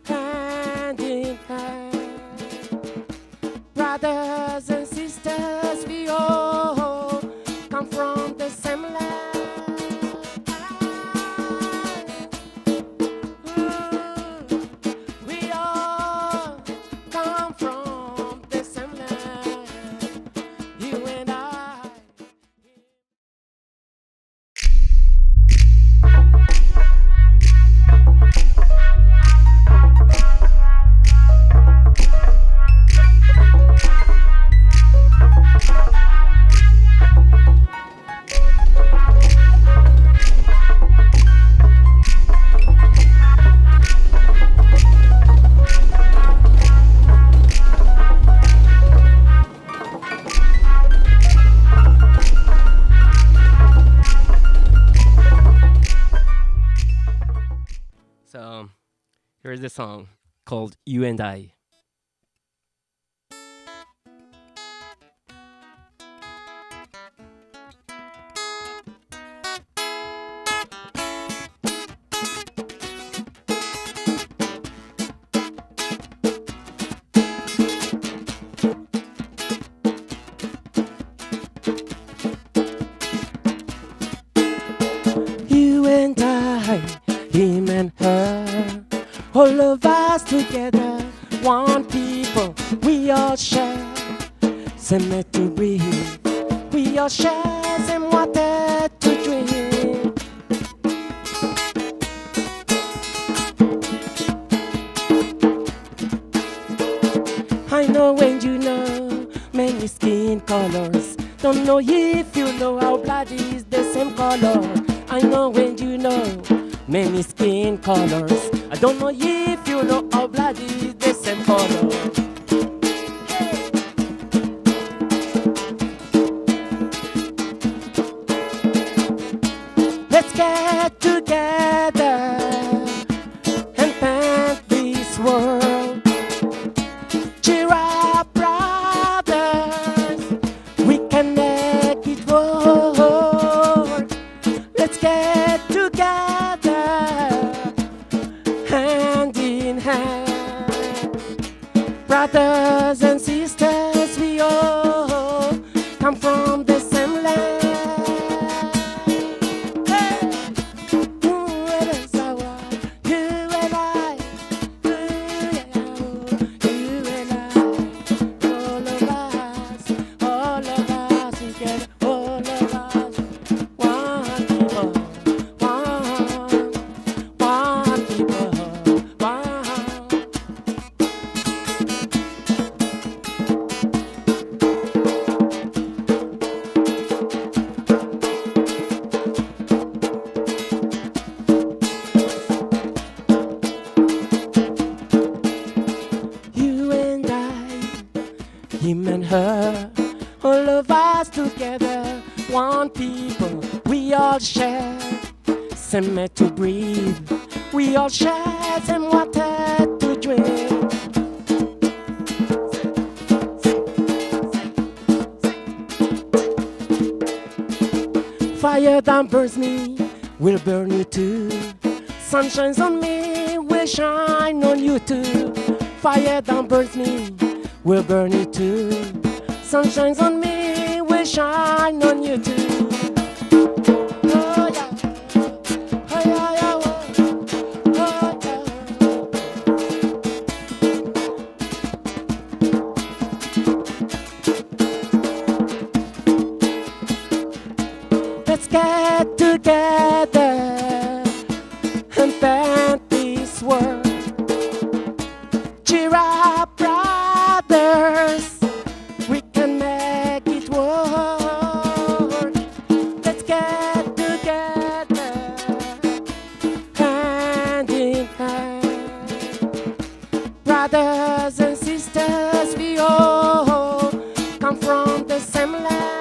hand in hand. Brothers and sisters, we all come from the same land. We all come from the same land. You and I. So here's the song called You and I. You and I, him and her, all of us together, one people, we all share, same air to breathe, we all share same water to drink. I know when you know many skin colors, don't know if you know our blood is the same color. I know when you know many skin colors. I don't know if you know our blood is the same color. Hey. Let's get together and paint this world. Cheer up, brothers. We can make it work. Let's get together, hand in hand. Brothers and sisters, we all come from the same land. Hey! It is our, you and I, you and I, all of us together, all of us, one people, one people, one. You and I, him and her, all of us together, one people, we all share same air to breathe, we all share same water to drink. Fire that burns me will burn you too. Sun shines on me will shine on you too. Fire that burns me will burn you too. Sun shines on me will shine on you too. Oh yeah, oh yeah, yeah, oh yeah. Let's get together and paint this world. Cheer up, brothers, we can make it work. Let's get together, hand in hand. Brothers and sisters, we all come from the same land.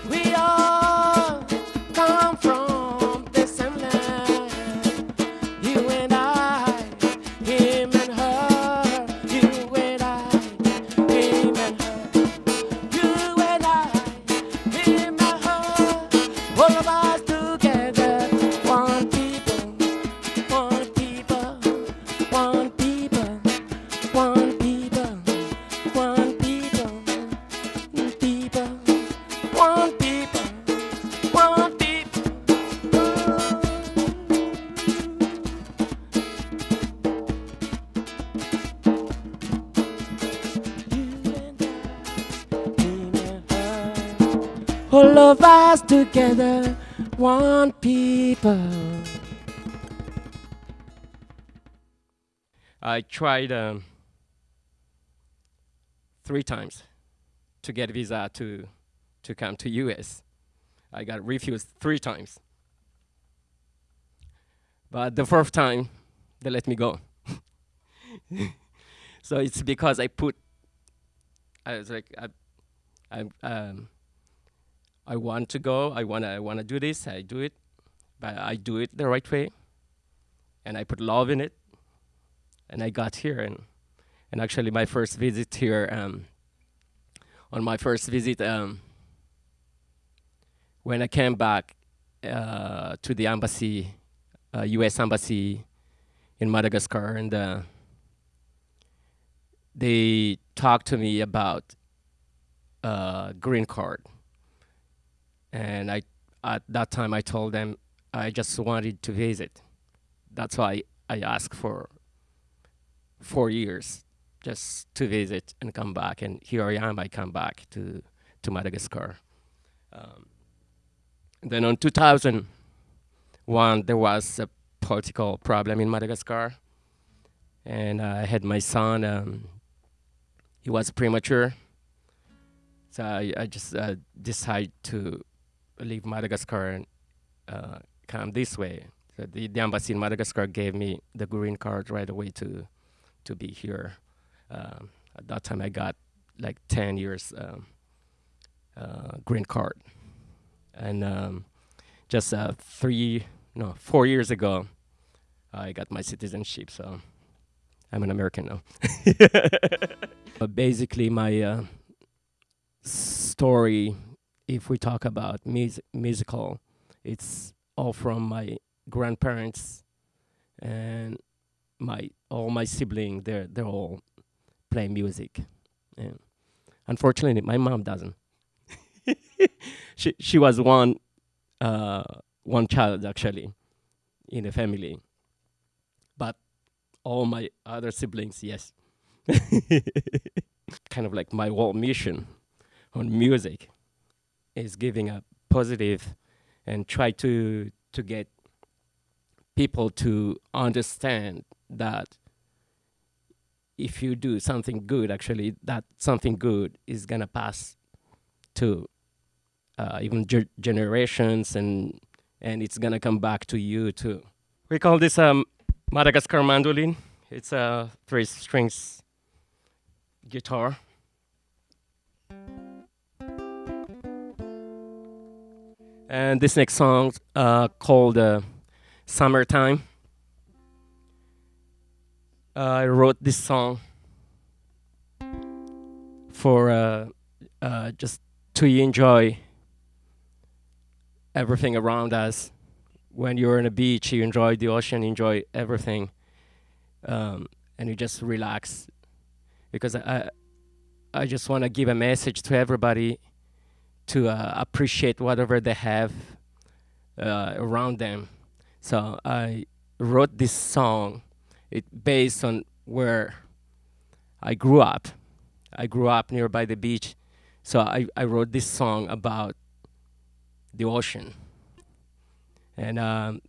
We all come from the same land. You and I, him and her. You and I, him and her. You and I, him and her. All of us together. all of us together, one people. I tried 3 times to get a visa to come to US. I got refused 3 times. But the 4th time, they let me go. So it's because I was like, I want to go, I wanna do this, I do it, but I do it the right way, and I put love in it, and I got here, and actually my first visit here, on my first visit, when I came back to the embassy, U.S. embassy in Madagascar, and they talked to me about green card. And at that time, I told them I just wanted to visit. That's why I asked for 4 years just to visit and come back. And here I am, I come back to Madagascar. Then in 2001, there was a political problem in Madagascar. And I had my son, he was premature. So I just decided to leave Madagascar and come this way. So the embassy in Madagascar gave me the green card right away to be here. At that time, I got like 10 years green card. And just 4 years ago, I got my citizenship. So I'm an American now. Basically, my story, if we talk about musical, it's all from my grandparents and all my siblings. They're all play music. And unfortunately, my mom doesn't. she was one child actually in the family, but all my other siblings, yes. Kind of like my whole mission on music is giving a positive and try to get people to understand that if you do something good, actually that something good is gonna pass to even generations, and it's gonna come back to you too. We call this Madagascar mandolin. It's a 3-strings guitar. And this next song called Summertime. I wrote this song for just to enjoy everything around us. When you're on a beach, you enjoy the ocean, enjoy everything, and you just relax. Because I just want to give a message to everybody to appreciate whatever they have around them. So I wrote this song based on where I grew up. I grew up nearby the beach, so I wrote this song about the ocean. And I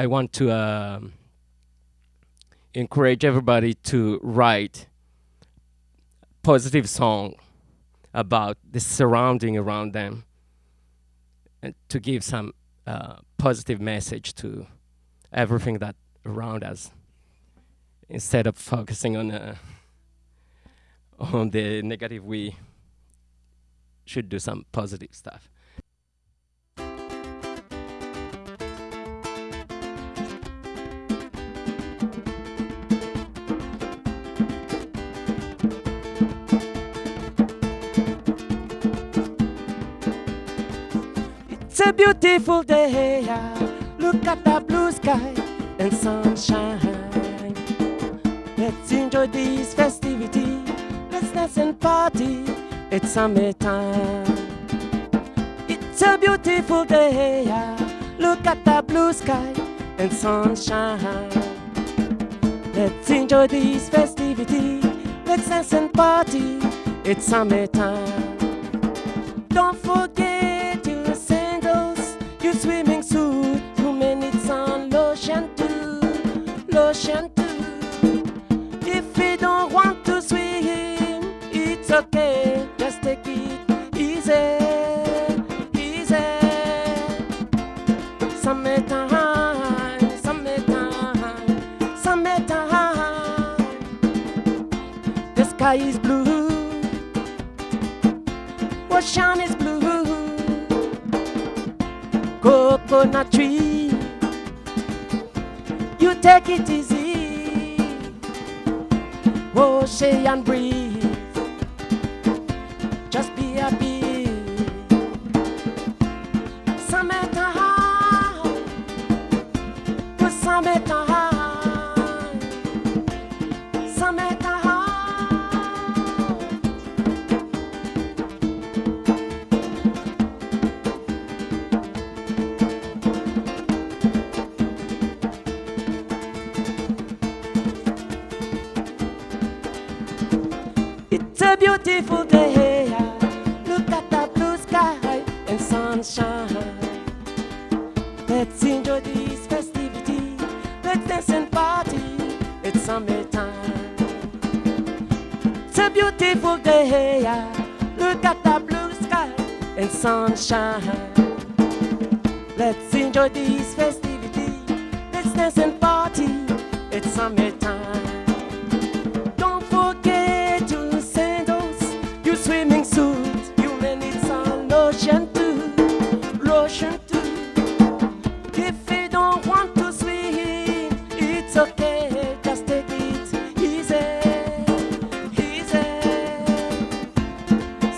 want to encourage everybody to write positive song about the surrounding around them, and to give some positive message to everything that around us, instead of focusing on the negative. We should do some positive stuff. It's a beautiful day, look at the blue sky and sunshine. Let's enjoy this festivity, let's dance and party, it's summertime. It's a beautiful day, look at the blue sky and sunshine. Let's enjoy this festivity, let's dance and party, it's summertime. Don't forget your sandals, your swimming suit, 2 minutes on lotion too, lotion too. If you don't want to swim, it's okay, just take it easy, easy. Summertime, summertime, summertime. The sky is blue, ocean is blue. Coconut tree, you take it easy. Ocean breeze, just be happy. Summertime, summertime, summertime. It's a beautiful day. Look at the blue sky and sunshine. Let's enjoy this festivity. Let's dance and party. It's summertime. It's a beautiful day. Look at the blue sky and sunshine. Let's enjoy this festivity. Let's dance and party. It's summertime. Don't forget your sandals, your swimming suit, you may need some lotion too, lotion too. If you don't want to swim, it's okay, just take it easy, easy.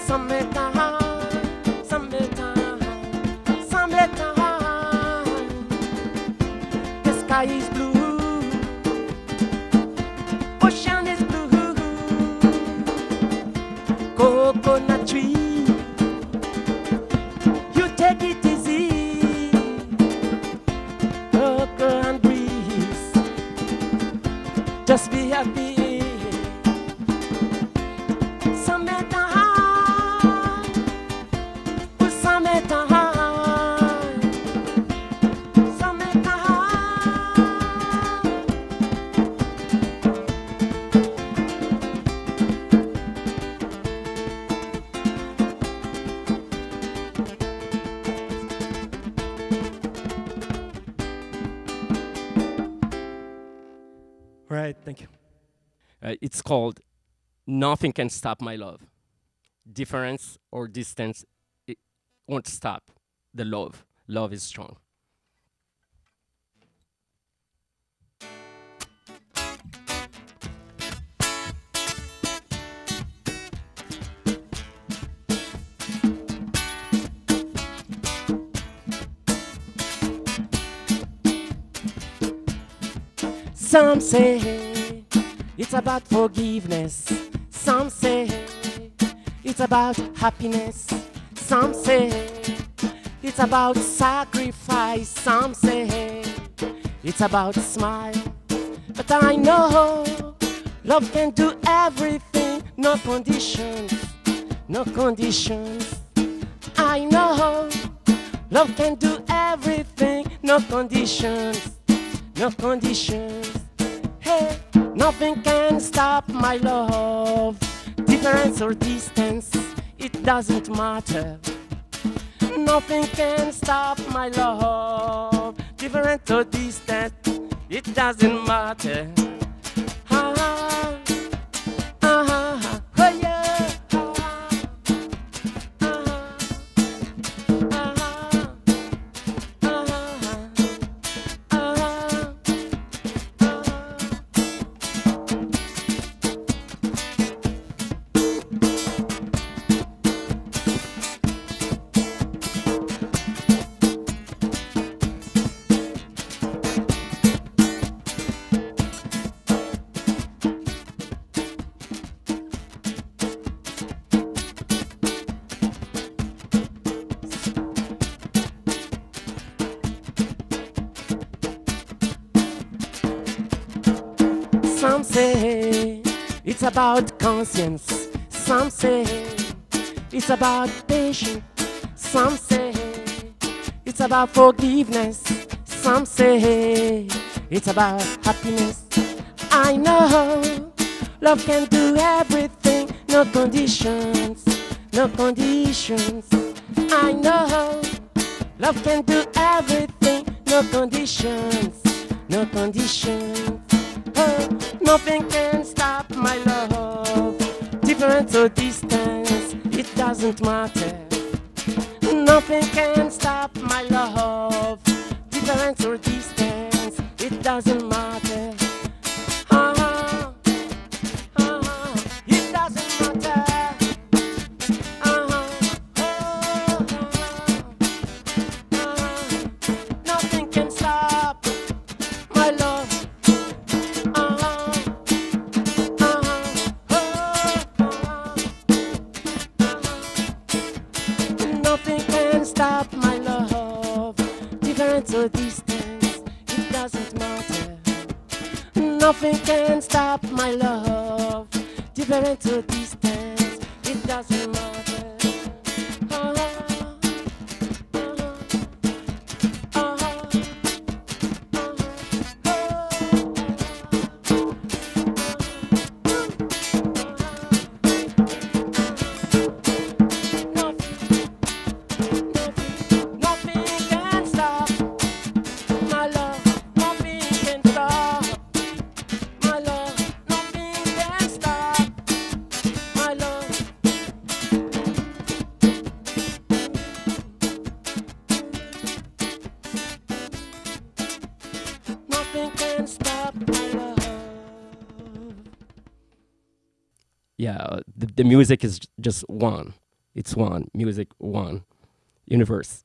Summertime, summertime, summertime. The sky is blue, ocean is blue. Coconut tree, you take it easy. Coconut breeze, just be happy. Summertime, summertime, summertime. Right, thank you. It's called Nothing Can Stop My Love. Difference or distance, it won't stop the love. Love is strong. Some say it's about forgiveness. Some say it's about happiness. Some say it's about sacrifice. Some say it's about smile. But I know love can do everything. No conditions, no conditions. I know love can do everything. No conditions, no conditions. Hey, nothing can stop my love. Difference or distance, it doesn't matter. Nothing can stop my love. Difference or distance, it doesn't matter. Ah, ah, ah, oh yeah. Some say it's about conscience. Some say It's about patience. Some say it's about forgiveness. Some say it's about happiness. I know love can do everything, no conditions, no conditions. I know love can do everything, no conditions, no conditions. Oh, nothing can stop my love. Difference or distance, it doesn't matter. Nothing can stop my love. Difference or distance, it doesn't matter. It doesn't matter. Nothing can stop my love. Nothing can stop my love. Difference or distance, it doesn't matter. Nothing can stop my love. Difference or distance, it doesn't matter. Yeah, the music is just one. It's one. Music, one. Universe.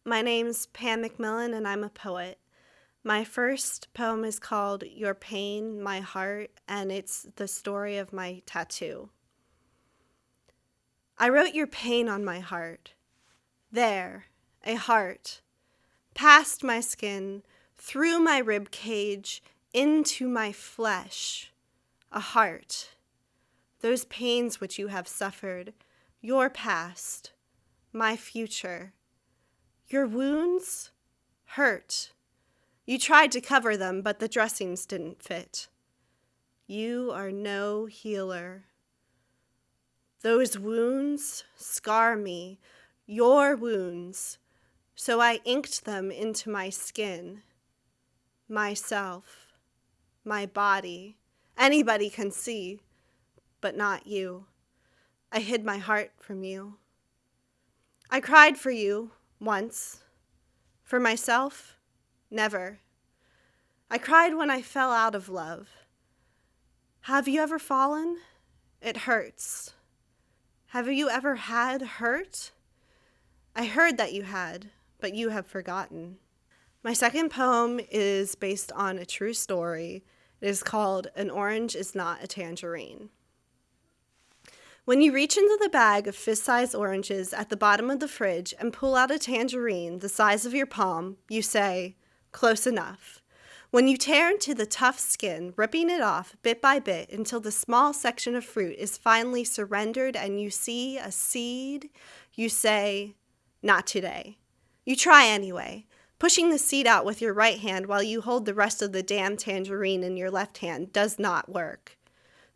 My name's Pam McMillin, and I'm a poet. My first poem is called Your Pain, My Heart, and it's the story of my tattoo. I wrote your pain on my heart. There, a heart. Past my skin, through my rib cage, into my flesh. A heart. Those pains which you have suffered, your past, my future. Your wounds hurt. You tried to cover them, but the dressings didn't fit. You are no healer. Those wounds scar me, your wounds, so I inked them into my skin, myself, my body. Anybody can see, but not you. I hid my heart from you. I cried for you once. For myself, never. I cried when I fell out of love. Have you ever fallen? It hurts. Have you ever had hurt? I heard that you had, but you have forgotten. My second poem is based on a true story. It is called An Orange is Not a Tangerine. When you reach into the bag of fist-sized oranges at the bottom of the fridge and pull out a tangerine the size of your palm, you say, close enough. When you tear into the tough skin, ripping it off bit by bit until the small section of fruit is finally surrendered and you see a seed, you say, not today. You try anyway, pushing the seed out with your right hand while you hold the rest of the damn tangerine in your left hand does not work.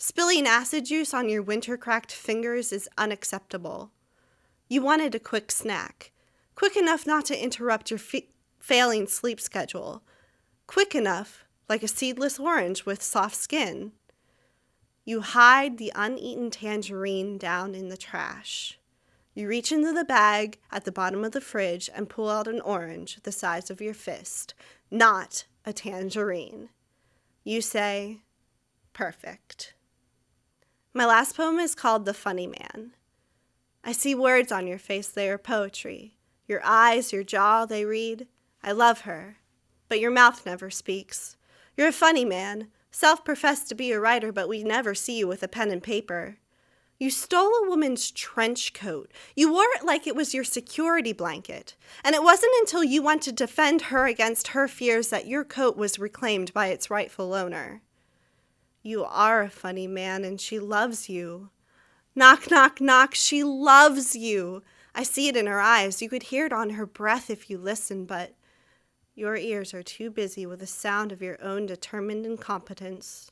Spilling acid juice on your winter-cracked fingers is unacceptable. You wanted a quick snack, quick enough not to interrupt your failing sleep schedule, quick enough, like a seedless orange with soft skin. You hide the uneaten tangerine down in the trash. You reach into the bag at the bottom of the fridge and pull out an orange the size of your fist, not a tangerine. You say, perfect. My last poem is called The Funny Man. I see words on your face, they are poetry. Your eyes, your jaw, they read, I love her. But your mouth never speaks. You're a funny man, self-professed to be a writer, but we never see you with a pen and paper. You stole a woman's trench coat. You wore it like it was your security blanket. And it wasn't until you went to defend her against her fears that your coat was reclaimed by its rightful owner. You are a funny man, and she loves you. Knock, knock, knock, she loves you. I see it in her eyes. You could hear it on her breath if you listen, but your ears are too busy with the sound of your own determined incompetence.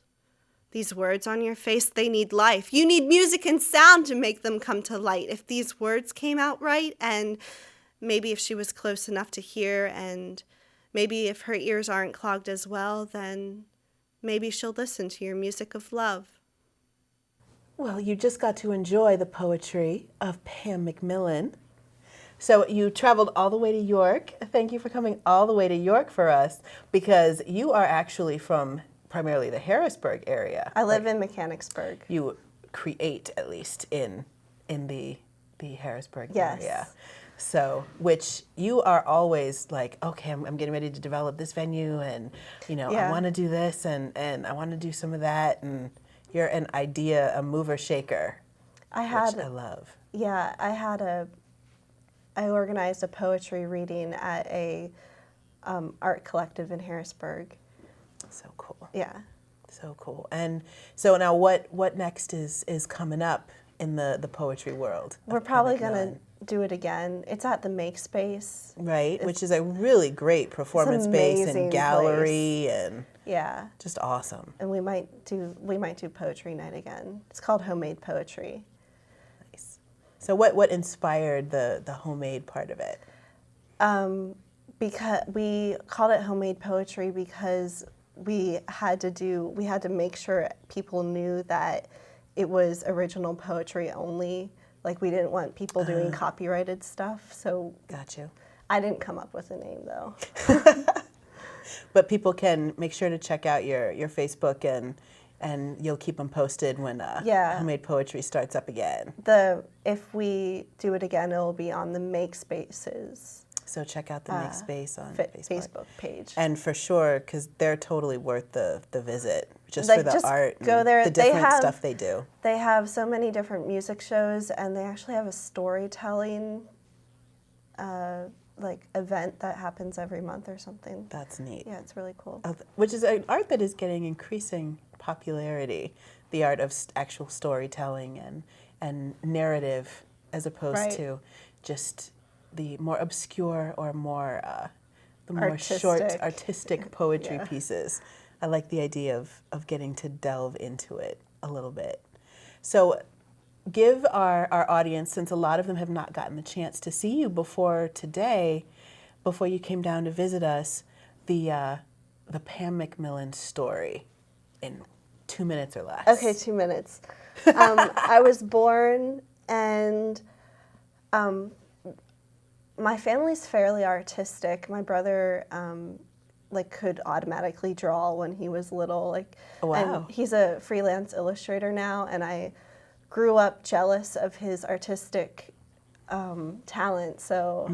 These words on your face, they need life. You need music and sound to make them come to light. If these words came out right, and maybe if she was close enough to hear, and maybe if her ears aren't clogged as well, then maybe she'll listen to your music of love. Well, you just got to enjoy the poetry of Pam McMillin. So you traveled all the way to York. Thank you for coming all the way to York for us, because you are actually from primarily the Harrisburg area. I live in Mechanicsburg. You create, at least, in the Harrisburg Yes. area. So, which you are always like, okay, I'm getting ready to develop this venue, and I want to do this, and I want to do some of that, and you're a mover shaker, which I love. Yeah, I organized a poetry reading at a art collective in Harrisburg. So cool. Yeah. So cool. And so now what next is coming up in the poetry world? We're probably going to do it again. It's at the Make Space. Right, which is a really great performance space and gallery and just awesome. And we might do poetry night again. It's called Homemade Poetry. Nice. So what inspired the homemade part of it? Because we called it Homemade Poetry because we had to make sure people knew that it was original poetry only. Like, we didn't want people doing copyrighted stuff. So got you. I didn't come up with a name though. But people can make sure to check out your Facebook, and you'll keep them posted when Homemade Poetry starts up again. If we do it again, it'll be on the Make Spaces. So check out the Make Space on Facebook page. And for sure, because they're totally worth the visit, just like, for the just art go and there. the different stuff they do. They have so many different music shows, and they actually have a storytelling event that happens every month or something. That's neat. Yeah, it's really cool. Which is an art that is getting increasing popularity, the art of actual storytelling and narrative, as opposed to just the more obscure or more short artistic poetry pieces. I like the idea of getting to delve into it a little bit. So give our audience, since a lot of them have not gotten the chance to see you before today, before you came down to visit us, the Pam McMillin story in 2 minutes or less. Okay, 2 minutes. I was born, and my family's fairly artistic. My brother could automatically draw when he was little. And he's a freelance illustrator now, and I grew up jealous of his artistic talent. So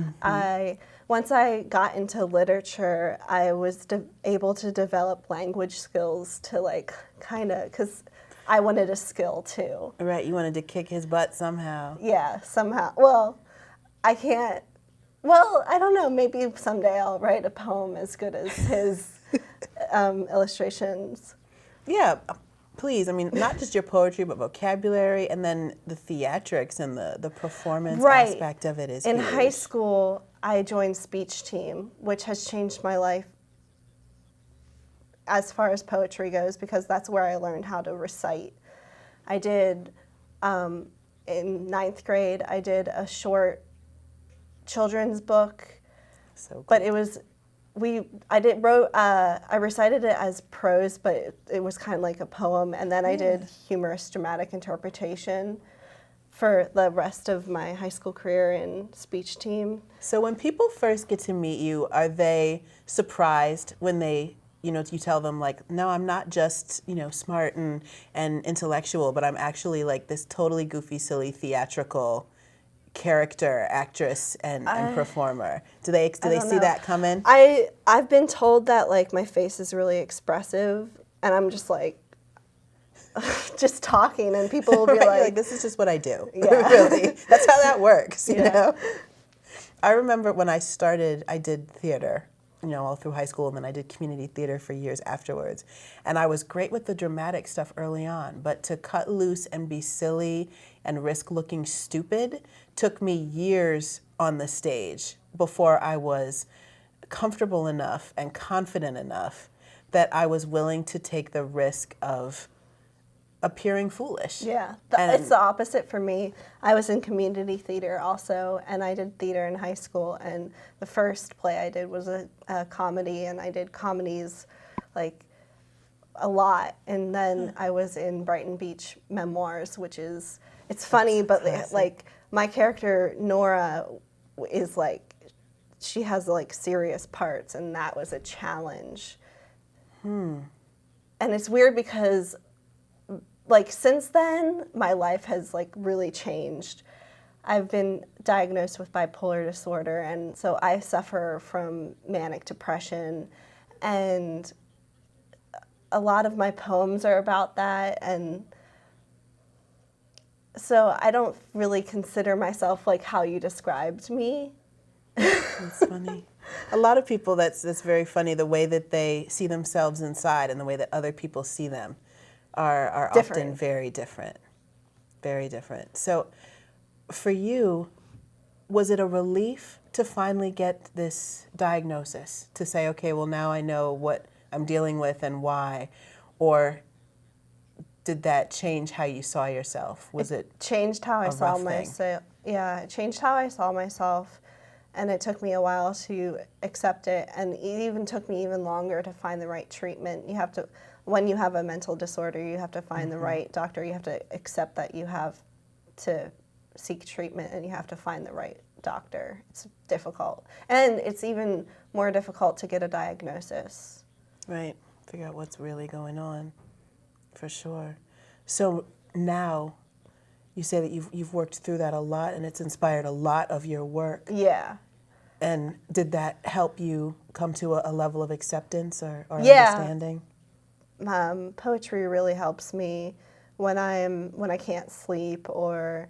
once I got into literature, I was able to develop language skills to because I wanted a skill too. Right, you wanted to kick his butt somehow. Yeah, somehow. Well, I can't. Well, I don't know. Maybe someday I'll write a poem as good as his illustrations. Yeah, please. I mean, not just your poetry, but vocabulary, and then the theatrics and the performance aspect of it is In huge. high school, I joined speech team, which has changed my life as far as poetry goes, because that's where I learned how to recite. I did, in 9th grade, I did a short children's book, so cool. But it was, I recited it as prose, but it was kind of like a poem, and then I did humorous dramatic interpretation for the rest of my high school career in speech team. So when people first get to meet you, are they surprised when they, you tell them no, I'm not just, smart and intellectual, but I'm actually this totally goofy, silly, theatrical character, actress, and performer? Do they see that coming? I've been told that my face is really expressive, and I'm just just talking, and people will be like, this is just what I do. Yeah. Really, that's how that works. You know. I remember when I started, I did theater all through high school, and then I did community theater for years afterwards. And I was great with the dramatic stuff early on, but to cut loose and be silly and risk looking stupid took me years on the stage before I was comfortable enough and confident enough that I was willing to take the risk of appearing foolish. Yeah, it's the opposite for me. I was in community theater also, and I did theater in high school, and the first play I did was a comedy, and I did comedies like a lot. And then I was in Brighton Beach Memoirs, which is, it's funny, but like my character Nora is like, she has like serious parts, and that was a challenge. And it's weird because like since then, my life has like really changed. I've been diagnosed with bipolar disorder, and so I suffer from manic depression, and a lot of my poems are about that. And so I don't really consider myself like how you described me. That's funny. A lot of people, that's very funny, the way that they see themselves inside and the way that other people see them are often very different. Very different. So for you, was it a relief to finally get this diagnosis? To say, okay, well now I know what I'm dealing with and why? Or did that change how you saw yourself? Was it changed how I saw myself? Yeah, it changed how I saw myself. And it took me a while to accept it, and it even took me even longer to find the right treatment. You have to, when you have a mental disorder, you have to find the right doctor. You have to accept that you have to seek treatment, and you have to find the right doctor. It's difficult. And it's even more difficult to get a diagnosis. Right, figure out what's really going on, for sure. So now, you say that you've worked through that a lot, and it's inspired a lot of your work. Yeah. And did that help you come to a level of acceptance or understanding? Poetry really helps me when I can't sleep, or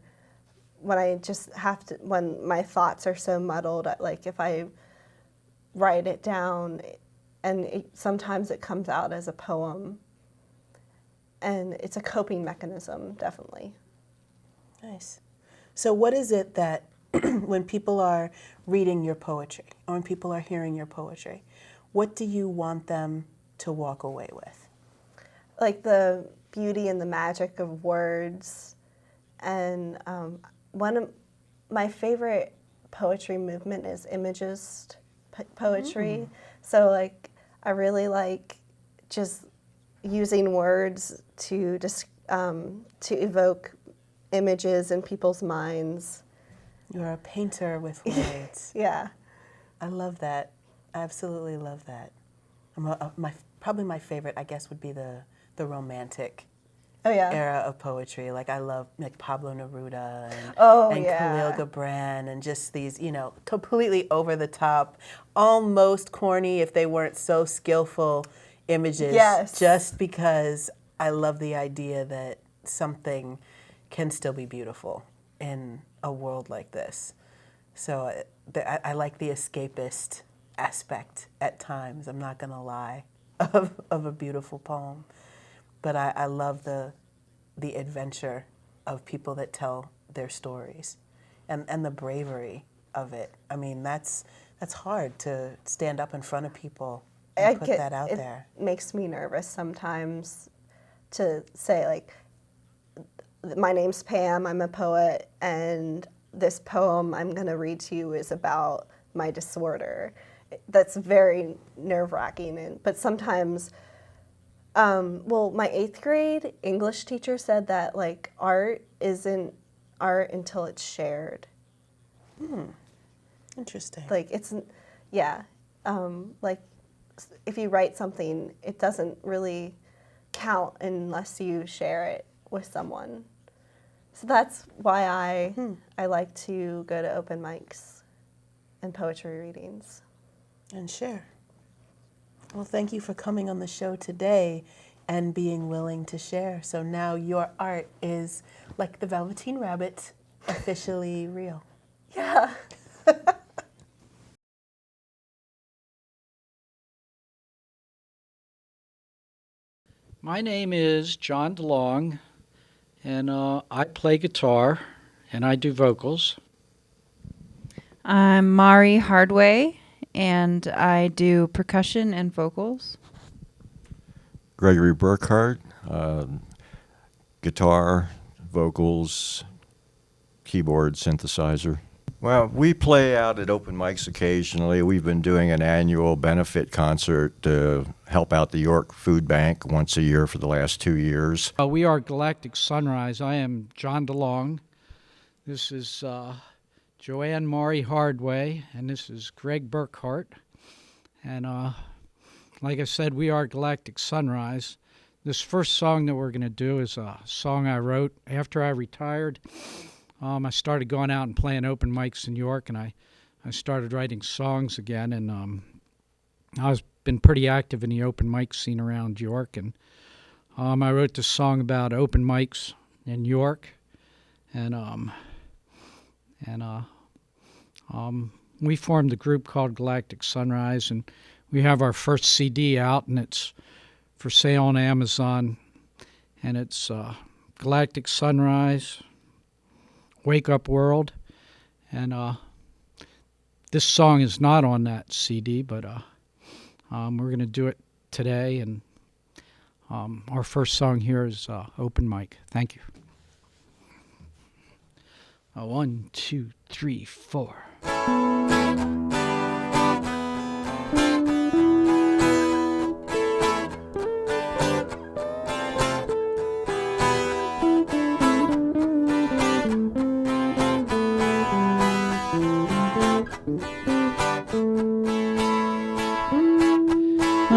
when I just have to, when my thoughts are so muddled. Like if I write it down, and sometimes it comes out as a poem, and it's a coping mechanism, definitely. Nice. So what is it that when people are reading your poetry, or when people are hearing your poetry, what do you want them to walk away with? Like the beauty and the magic of words. And one of my favorite poetry movement is imagist poetry. So like I really like just using words to evoke images in people's minds. You're a painter with words. Yeah. I love that. I absolutely love that. Probably my favorite, I guess, would be the romantic era of poetry. Like I love like Pablo Neruda and Khalil Gibran, and just these, completely over the top, almost corny if they weren't so skillful images. Yes. Just because I love the idea that something can still be beautiful in a world like this. So I like the escapist aspect at times, I'm not gonna lie, of a beautiful poem. But I love the adventure of people that tell their stories, and the bravery of it. I mean, that's hard to stand up in front of people and put that out there. It makes me nervous sometimes to say, like, my name's Pam, I'm a poet, and this poem I'm going to read to you is about my disorder. That's very nerve-wracking. But sometimes, well, my 8th grade English teacher said that, like, art isn't art until it's shared. Interesting. Like, like, if you write something, it doesn't really count unless you share it with someone. So that's why I like to go to open mics and poetry readings. And share. Well, thank you for coming on the show today and being willing to share. So now your art is, like the Velveteen Rabbit, officially real. Yeah. My name is John DeLong, and I play guitar, and I do vocals. I'm Mari Hardway, and I do percussion and vocals. Gregory Burkhart, guitar, vocals, keyboard, synthesizer. Well, we play out at open mics occasionally. We've been doing an annual benefit concert to help out the York Food Bank once a year for the last 2 years. We are Galactic Sunrise. I am John DeLong. This is Joanne Mari Hardway, and this is Greg Burkhart. And like I said, we are Galactic Sunrise. This first song that we're going to do is a song I wrote after I retired. I started going out and playing open mics in New York, and I started writing songs again. And I've been pretty active in the open mic scene around York. And I wrote this song about open mics in New York. And we formed a group called Galactic Sunrise, and we have our first CD out, and it's for sale on Amazon. And it's Galactic Sunrise, Wake Up World. And this song is not on that CD, but we're going to do it today. And our first song here is Open Mic. Thank you. 1, 2, 3, 4.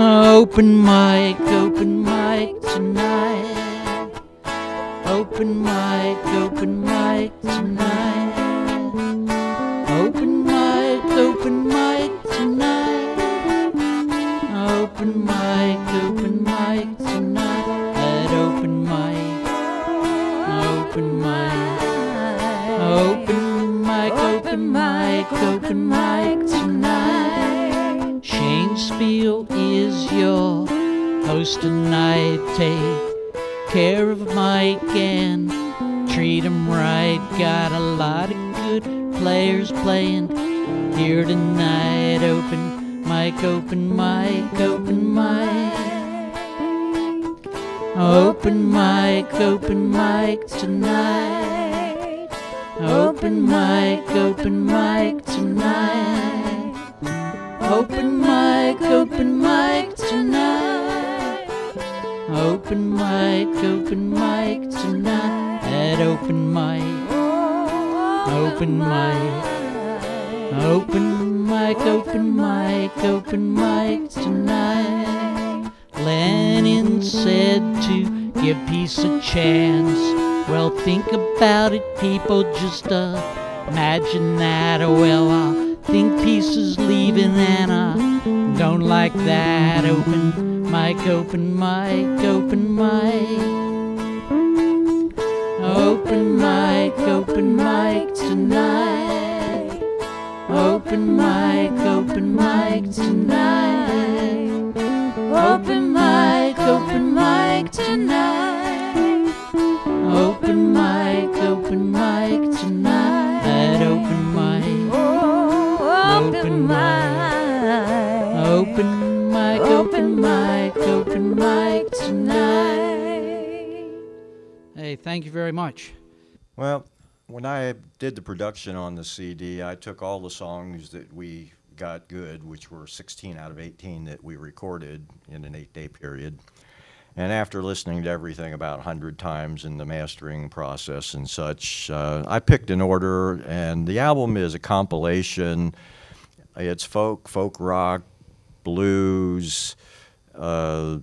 Open mic tonight. Open mic tonight. Open mic tonight. Open mic tonight. At open mic. Open mic tonight. Shane Spiel is your host tonight. Take care of Mike and treat him right. Got a lot of good players playing here tonight. Open mic, open mic, open mic. Open mic tonight. Open mic tonight. Open mic tonight. Open mic tonight. At open mic. Open mic tonight. Lenin said to give peace a chance. Well, think about it, people, just imagine that. Well, I think peace is leaving and I don't like that. Open mic, open mic, open mic. Open mic tonight. Open mic tonight. Open mic tonight. Open mic tonight. At open mic. Open mic tonight. Hey, thank you very much. Well, when I did the production on the CD, I took all the songs that we got good, which were 16 out of 18 that we recorded in an 8-day period. And after listening to everything about 100 times in the mastering process and such, I picked an order, and the album is a compilation. It's folk rock, blues, a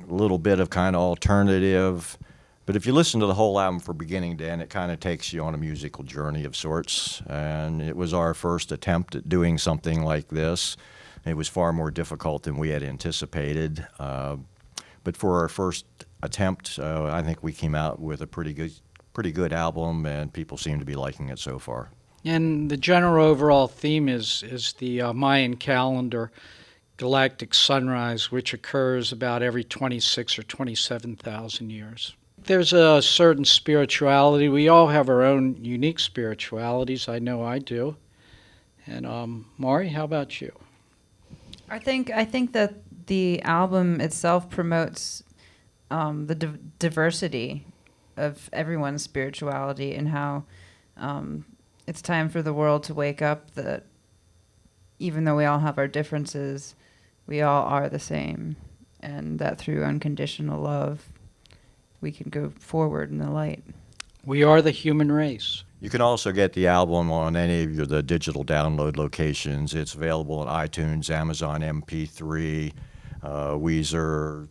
little bit of kind of alternative. But if you listen to the whole album from beginning to end, it kind of takes you on a musical journey of sorts. And it was our first attempt at doing something like this. It was far more difficult than we had anticipated. But for our first attempt, I think we came out with a pretty good album, and people seem to be liking it so far. And the general overall theme is the Mayan calendar galactic sunrise, which occurs about every 26 or 27,000 years. There's a certain spirituality. We all have our own unique spiritualities. I know I do. And Maury, how about you? I think that the album itself promotes the diversity of everyone's spirituality, and how it's time for the world to wake up that even though we all have our differences, we all are the same, and that through unconditional love, we can go forward in the light. We are the human race. You can also get the album on any of the digital download locations. It's available on iTunes, Amazon MP3, Weezer,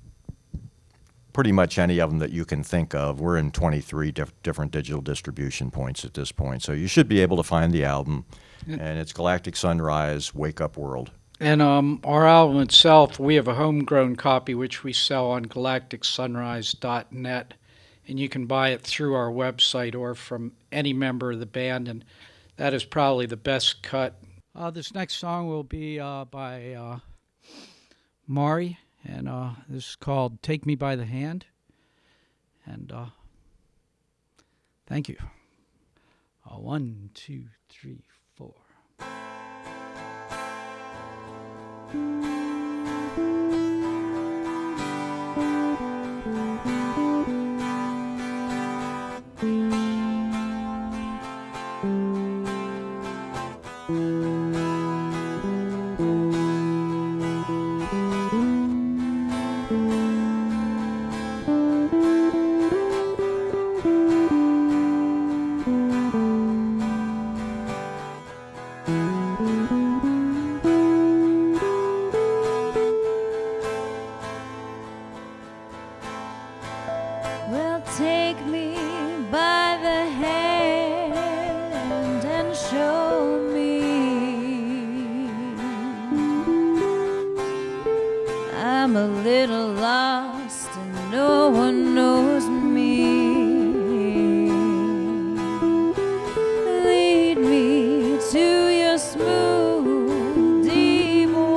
pretty much any of them that you can think of. We're in 23 different digital distribution points at this point, so you should be able to find the album. And it's Galactic Sunrise, Wake Up World. And our album itself, we have a homegrown copy which we sell on galacticsunrise.net, and you can buy it through our website or from any member of the band, and that is probably the best cut. This next song will be by Maury, and this is called Take Me by the Hand. And thank you. 1, 2, 3, 4. Well, take me by the hand and show me I'm a little lost and no one knows me. Lead me to your smooth, deep water,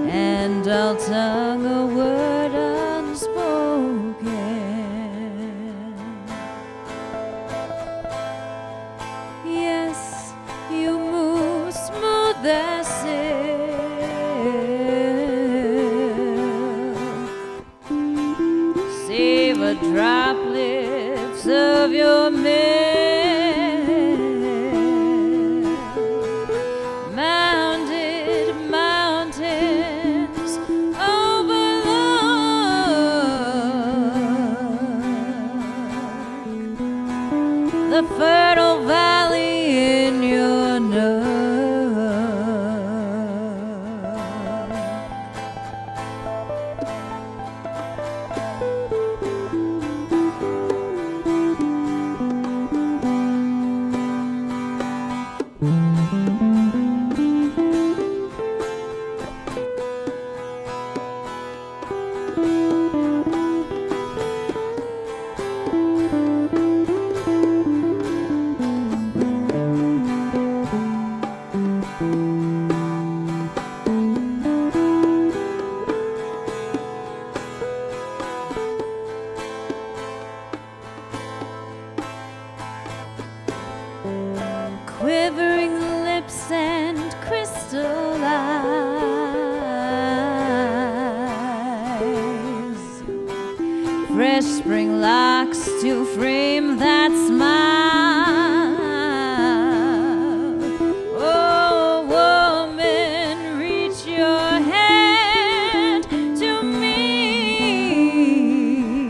and I'll tongue a word unspoken. Yes, you move smooth as silk, savor droplets of your milk. Mounded mountains overlook the fertile valley in your nook. Quivering lips and crystal eyes, fresh spring locks to frame that smile. Oh, woman, reach your hand to me.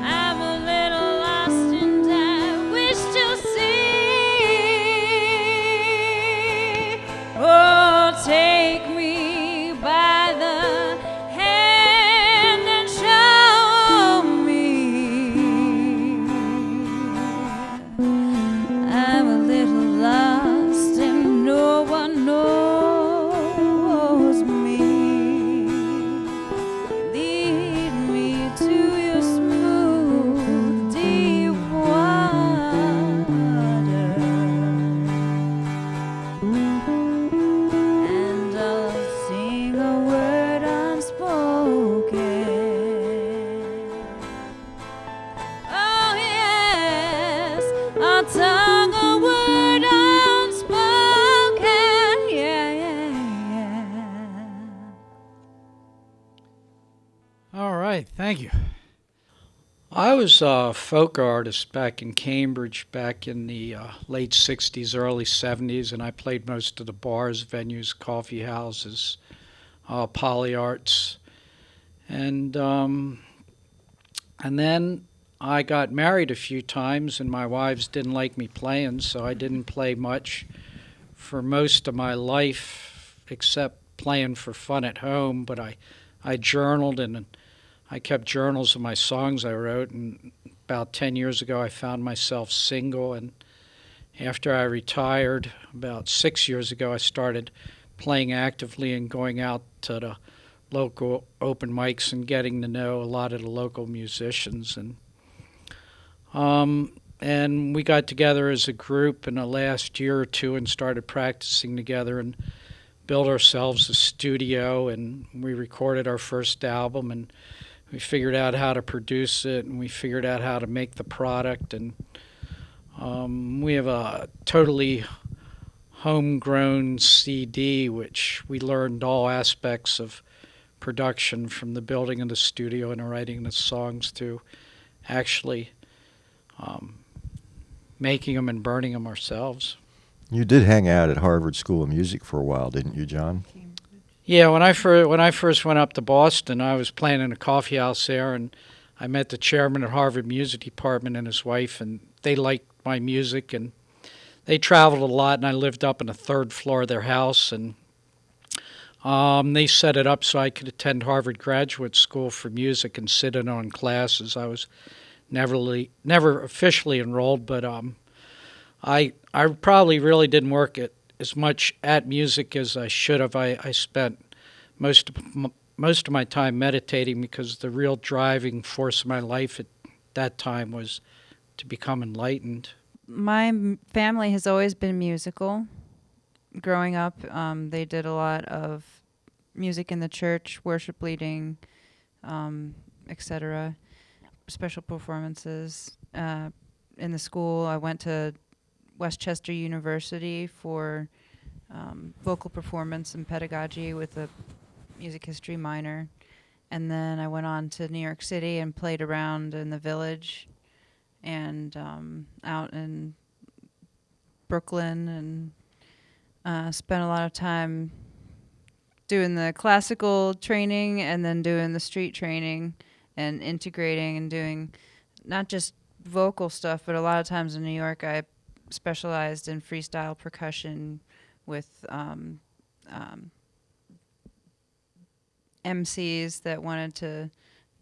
I'm a little lost and I wish to see. Oh, take me by the hand and show me I'm a little lost and no one knows me. Lead me to your smooth, Thank you. I was a folk artist back in Cambridge back in the late 60s, early 70s, and I played most of the bars, venues, coffee houses, poly arts. And then I got married a few times, and my wives didn't like me playing, so I didn't play much for most of my life, except playing for fun at home. But I journaled, and I kept journals of my songs I wrote, and about 10 years ago I found myself single, and after I retired about 6 years ago I started playing actively and going out to the local open mics and getting to know a lot of the local musicians. And we got together as a group in the last year or two and started practicing together and built ourselves a studio, and we recorded our first album, and we figured out how to produce it, and we figured out how to make the product. And we have a totally homegrown CD, which we learned all aspects of production, from the building of the studio and the writing the songs to actually making them and burning them ourselves. You did hang out at Harvard School of Music for a while, didn't you, John? Yeah, when I first went up to Boston, I was playing in a coffee house there, and I met the chairman of Harvard Music Department and his wife, and they liked my music, and they traveled a lot, and I lived up on the third floor of their house, and they set it up so I could attend Harvard Graduate School for Music and sit in on classes. I was never officially enrolled, but I probably really didn't work as much at music as I should have. I spent most of my time meditating, because the real driving force of my life at that time was to become enlightened. My family has always been musical. Growing up, they did a lot of music in the church, worship leading, etc., special performances. In the school, I went to Westchester University for vocal performance and pedagogy with a music history minor. And then I went on to New York City and played around in the Village and out in Brooklyn, and spent a lot of time doing the classical training and then doing the street training and integrating and doing not just vocal stuff, but a lot of times in New York I specialized in freestyle percussion with MCs that wanted to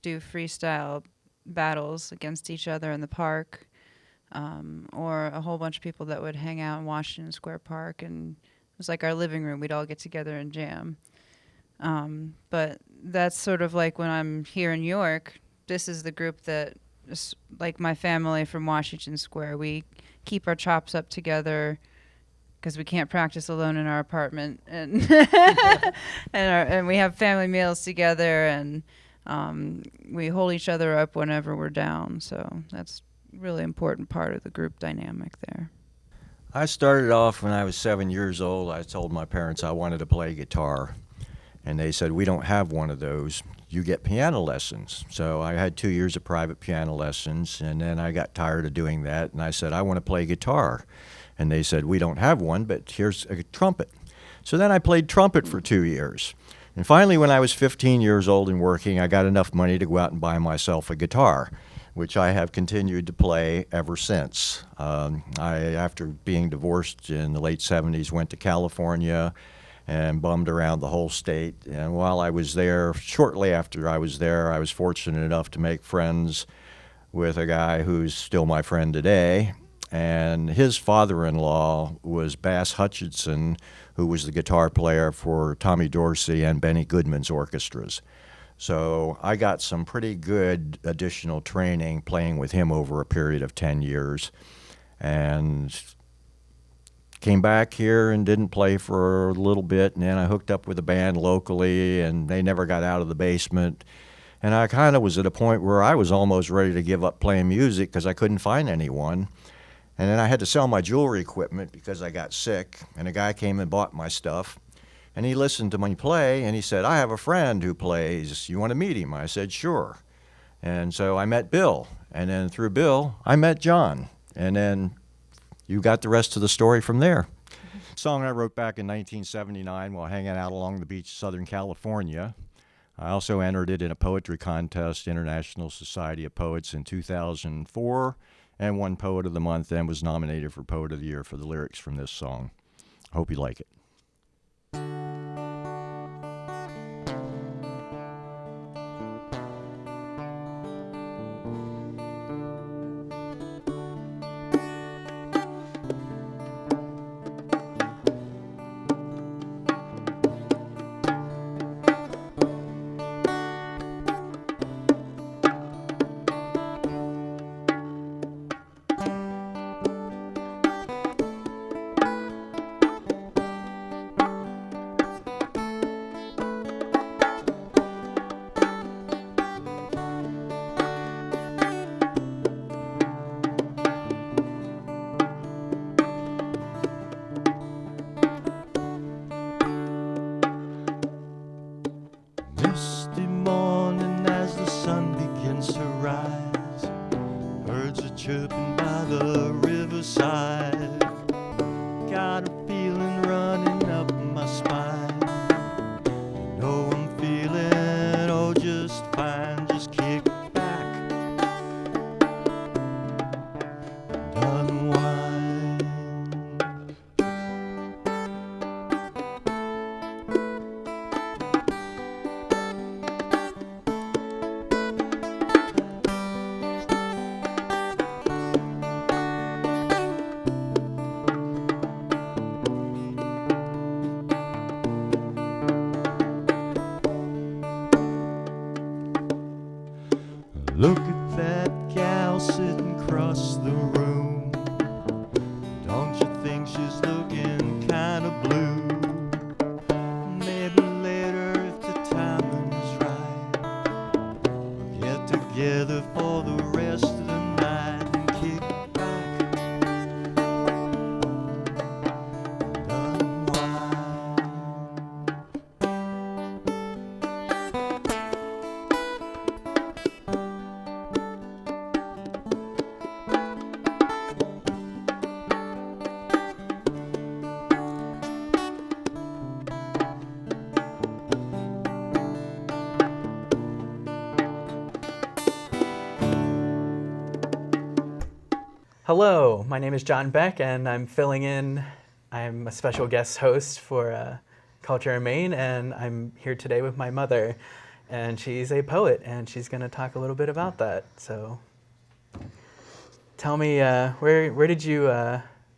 do freestyle battles against each other in the park, or a whole bunch of people that would hang out in Washington Square Park, and it was like our living room. We'd all get together and jam. But that's sort of like when I'm here in New York, this is the group that is like my family from Washington Square. We keep our chops up together because we can't practice alone in our apartment, and and we have family meals together, and we hold each other up whenever we're down. So that's a really important part of the group dynamic there. I started off when I was 7 years old. I told my parents I wanted to play guitar, and they said, "We don't have one of those. You get piano lessons." So I had 2 years of private piano lessons, and then I got tired of doing that, and I said, "I want to play guitar." And they said, "We don't have one, but here's a trumpet." So then I played trumpet for 2 years. And finally, when I was 15 years old and working, I got enough money to go out and buy myself a guitar, which I have continued to play ever since. After being divorced in the late 70s, went to California and bummed around the whole state. And while I was there, shortly after I was there, I was fortunate enough to make friends with a guy who's still my friend today. And his father-in-law was Bass Hutchinson, who was the guitar player for Tommy Dorsey and Benny Goodman's orchestras. So I got some pretty good additional training playing with him over a period of 10 years. And came back here and didn't play for a little bit, and then I hooked up with a band locally, and they never got out of the basement. And I kind of was at a point where I was almost ready to give up playing music because I couldn't find anyone. And then I had to sell my jewelry equipment because I got sick, and a guy came and bought my stuff. And he listened to me play, and he said, "I have a friend who plays. You want to meet him?" I said, "Sure." And so I met Bill, and then through Bill, I met John, and then you got the rest of the story from there. Song I wrote back in 1979 while hanging out along the beach of Southern California. I also entered it in a poetry contest, International Society of Poets, in 2004, and won Poet of the Month and was nominated for Poet of the Year for the lyrics from this song. I hope you like it. Misty morning as the sun begins to rise, birds are chirping by the riverside. Got a feeling running up my spine. Know I'm feeling oh just fine. Just kick back and unwind. Look at that gal sitting across the room. Don't you think she's looking kind of blue? Maybe later if the timing's right, we'll get together for the rest of the night and kick back and unwind. Hello, my name is John Beck, and I'm filling in. I'm a special guest host for Culture in Maine, and I'm here today with my mother, and she's a poet, and she's going to talk a little bit about that. So, tell me, where did you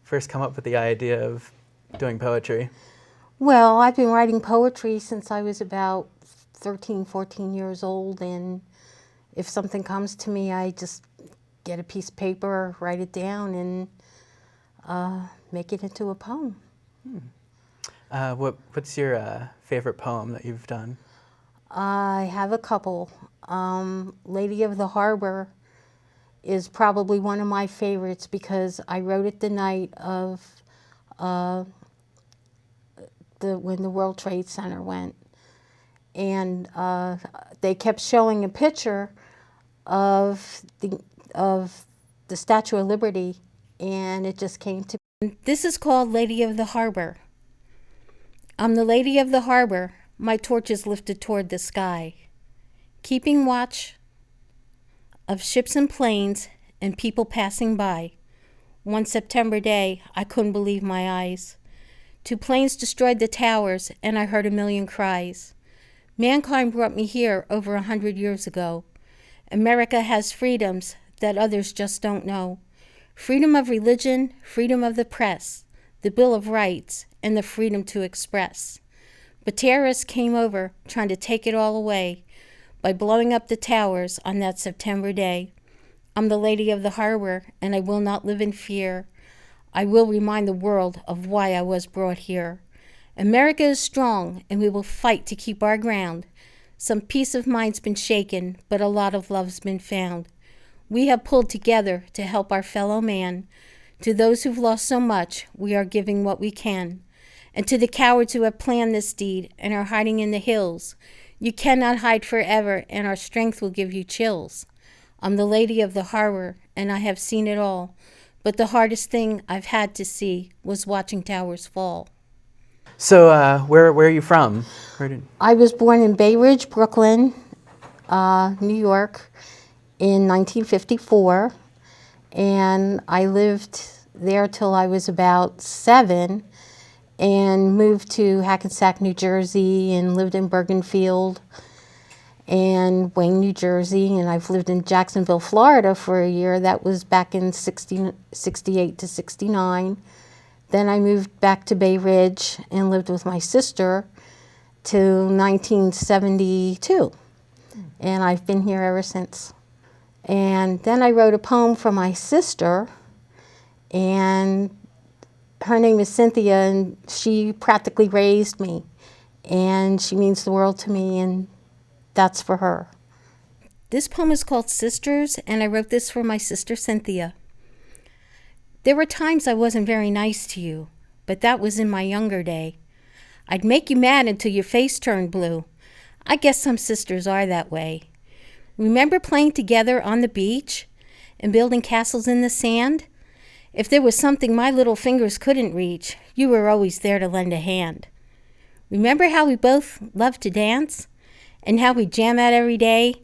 first come up with the idea of doing poetry? Well, I've been writing poetry since I was about 13, 14 years old, and if something comes to me, I just get a piece of paper, write it down, and make it into a poem. What's your favorite poem that you've done? I have a couple. Lady of the Harbor is probably one of my favorites because I wrote it the night of when the World Trade Center went. And they kept showing a picture of the Statue of Liberty, and it just came to me. This is called Lady of the Harbor. I'm the Lady of the Harbor, my torch is lifted toward the sky, keeping watch of ships and planes and people passing by. One September day, I couldn't believe my eyes. 2 planes destroyed the towers, and I heard a million cries. Mankind brought me here over 100 years ago. America has freedoms that others just don't know. Freedom of religion, freedom of the press, the Bill of Rights, and the freedom to express. But terrorists came over trying to take it all away by blowing up the towers on that September day. I'm the Lady of the Harbor, and I will not live in fear. I will remind the world of why I was brought here. America is strong, and we will fight to keep our ground. Some peace of mind's been shaken, but a lot of love's been found. We have pulled together to help our fellow man. To those who've lost so much, we are giving what we can. And to the cowards who have planned this deed and are hiding in the hills, you cannot hide forever, and our strength will give you chills. I'm the lady of the harbor, and I have seen it all. But the hardest thing I've had to see was watching towers fall. So where are you from? I was born in Bay Ridge, Brooklyn, New York, in 1954. And I lived there till I was about 7 and moved to Hackensack, New Jersey, and lived in Bergenfield and Wayne, New Jersey, and I've lived in Jacksonville, Florida for a year. That was back in 68 to 69. Then I moved back to Bay Ridge and lived with my sister till 1972, and I've been here ever since. And then I wrote a poem for my sister, and her name is Cynthia, and she practically raised me, and she means the world to me, and that's for her. This poem is called Sisters, and I wrote this for my sister Cynthia. There were times I wasn't very nice to you, but that was in my younger day. I'd make you mad until your face turned blue. I guess some sisters are that way. Remember playing together on the beach and building castles in the sand? If there was something my little fingers couldn't reach, you were always there to lend a hand. Remember how we both loved to dance? And how we jam out every day?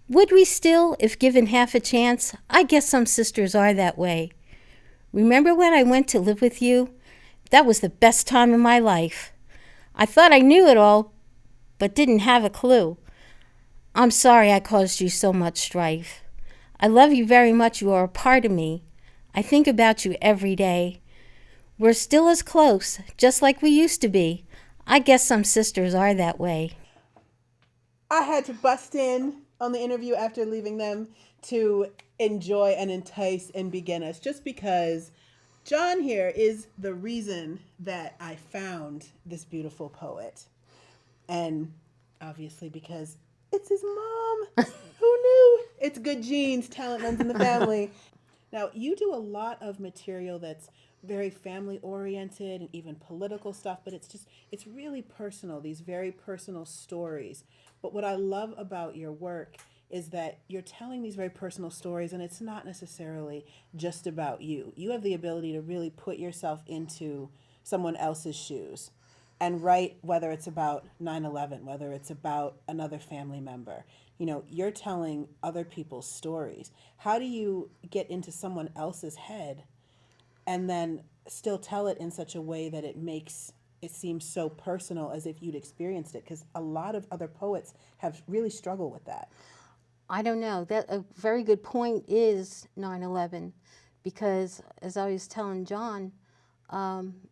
Would we still, if given half a chance? I guess some sisters are that way. Remember when I went to live with you? That was the best time of my life. I thought I knew it all, but didn't have a clue. I'm sorry I caused you so much strife. I love you very much, you are a part of me. I think about you every day. We're still as close, just like we used to be. I guess some sisters are that way. I had to bust in on the interview after leaving them to enjoy and entice and begin us, just because John here is the reason that I found this beautiful poet. And obviously because it's his mom. Who knew? It's good genes, talent runs in the family. Now, you do a lot of material that's very family oriented and even political stuff, but it's really personal, these very personal stories. But what I love about your work is that you're telling these very personal stories, and it's not necessarily just about you. You have the ability to really put yourself into someone else's shoes and write, whether it's about 9/11, whether it's about another family member. You know, you're telling other people's stories. How do you get into someone else's head and then still tell it in such a way that it makes it seem so personal, as if you'd experienced it? Because a lot of other poets have really struggled with that. I don't know. That a very good point is 9/11, because as I was telling John,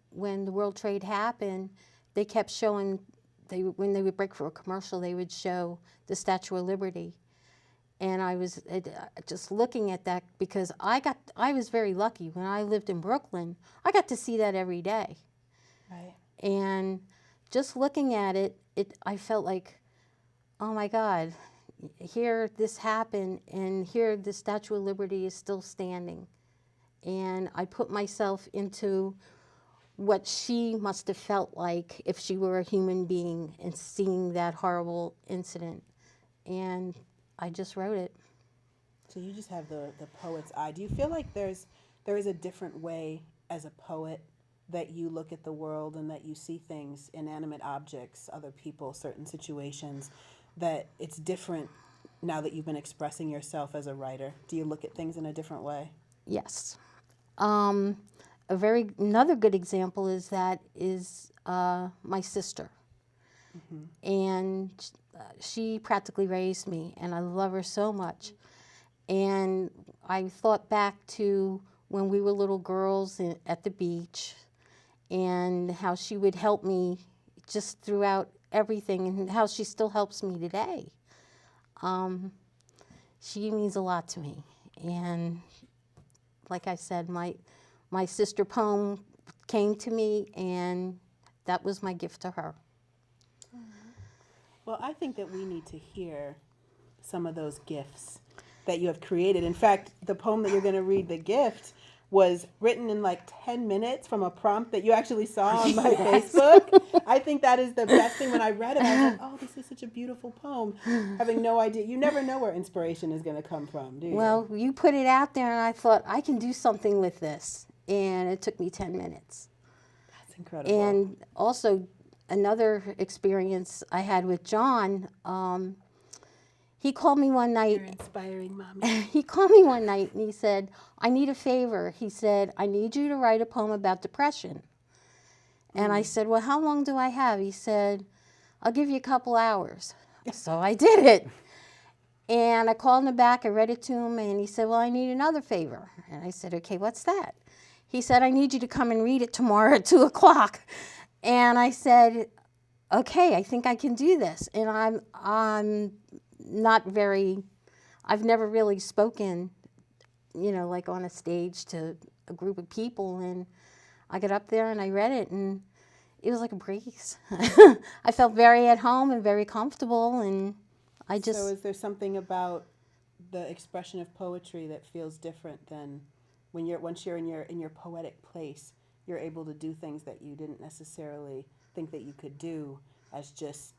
when the World Trade happened, they kept showing, when they would break for a commercial, they would show the Statue of Liberty. And I was just looking at that, because I was very lucky. When I lived in Brooklyn, I got to see that every day. Right. And just looking at it, I felt like, oh my God, here this happened, and here the Statue of Liberty is still standing. And I put myself into what she must have felt like if she were a human being and seeing that horrible incident. And I just wrote it. So you just have the poet's eye. Do you feel like there is a different way as a poet that you look at the world, and that you see things, inanimate objects, other people, certain situations, that it's different now that you've been expressing yourself as a writer? Do you look at things in a different way? Yes. Another good example is my sister. Mm-hmm. And she practically raised me, and I love her so much. And I thought back to when we were little girls at the beach, and how she would help me just throughout everything, and how she still helps me today. She means a lot to me. And like I said, my sister poem came to me, and that was my gift to her. Well, I think that we need to hear some of those gifts that you have created. In fact, the poem that you're going to read, The Gift, was written in like 10 minutes from a prompt that you actually saw on my Facebook. I think that is the best thing. When I read it, I was like, oh, this is such a beautiful poem. Having no idea. You never know where inspiration is going to come from, do you? Well, you put it out there, and I thought, I can do something with this. And it took me 10 minutes. That's incredible. And also, another experience I had with John, he called me one night. You're inspiring, Mommy. He called me one night and he said, I need a favor. He said, I need you to write a poem about depression. And I said, well, how long do I have? He said, I'll give you a couple hours. So I did it. And I called him back, I read it to him, and he said, well, I need another favor. And I said, okay, what's that? He said, I need you to come and read it tomorrow at 2 o'clock. And I said, okay, I think I can do this. And I'm not very, I've never really spoken, you know, like on a stage to a group of people. And I got up there and I read it, and it was like a breeze. I felt very at home and very comfortable, and I just... So is there something about the expression of poetry that feels different than when once you're in your poetic place, you're able to do things that you didn't necessarily think that you could do as just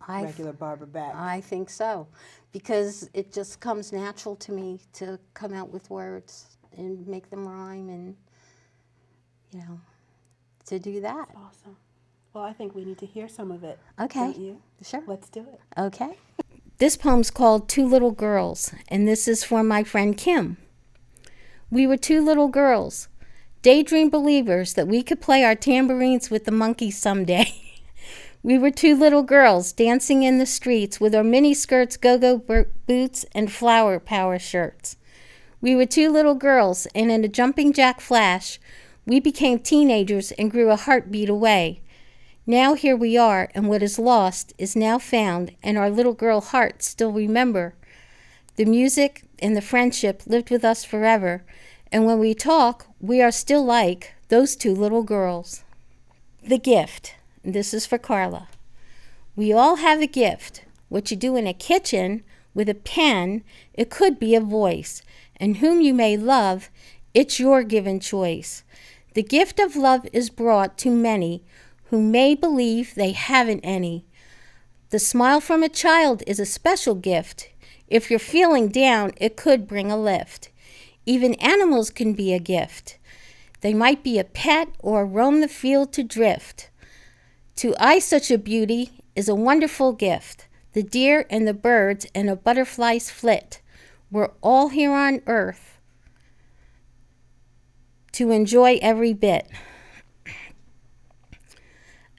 regular Barbara Beck? I think so, because it just comes natural to me to come out with words and make them rhyme, and, you know, to do that. That's awesome. Well, I think we need to hear some of it. Okay. Don't you? Sure. Let's do it. Okay. This poem's called Two Little Girls, and this is for my friend Kim. We were two little girls, daydream believers that we could play our tambourines with the monkeys someday. We were two little girls dancing in the streets with our mini skirts, go-go boots, and flower power shirts. We were two little girls, and in a jumping jack flash, we became teenagers and grew a heartbeat away. Now here we are, and what is lost is now found, and our little girl hearts still remember. The music and the friendship lived with us forever, and when we talk, we are still like those two little girls. The gift. This is for Carla. We all have a gift. What you do in a kitchen with a pen, it could be a voice. And whom you may love, it's your given choice. The gift of love is brought to many who may believe they haven't any. The smile from a child is a special gift. If you're feeling down, it could bring a lift. Even animals can be a gift. They might be a pet or roam the field to drift. To eye such a beauty is a wonderful gift. The deer and the birds and a butterfly's flit. We're all here on earth to enjoy every bit.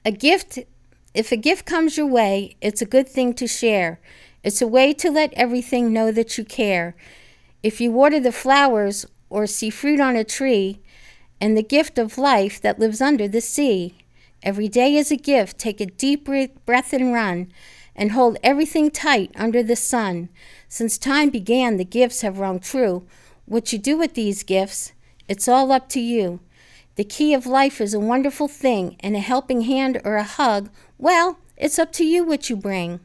If a gift comes your way, it's a good thing to share. It's a way to let everything know that you care. If you water the flowers or see fruit on a tree, and the gift of life that lives under the sea, every day is a gift. Take a deep breath and run, and hold everything tight under the sun. Since time began, the gifts have rung true. What you do with these gifts, it's all up to you. The key of life is a wonderful thing, and a helping hand or a hug, well, it's up to you what you bring.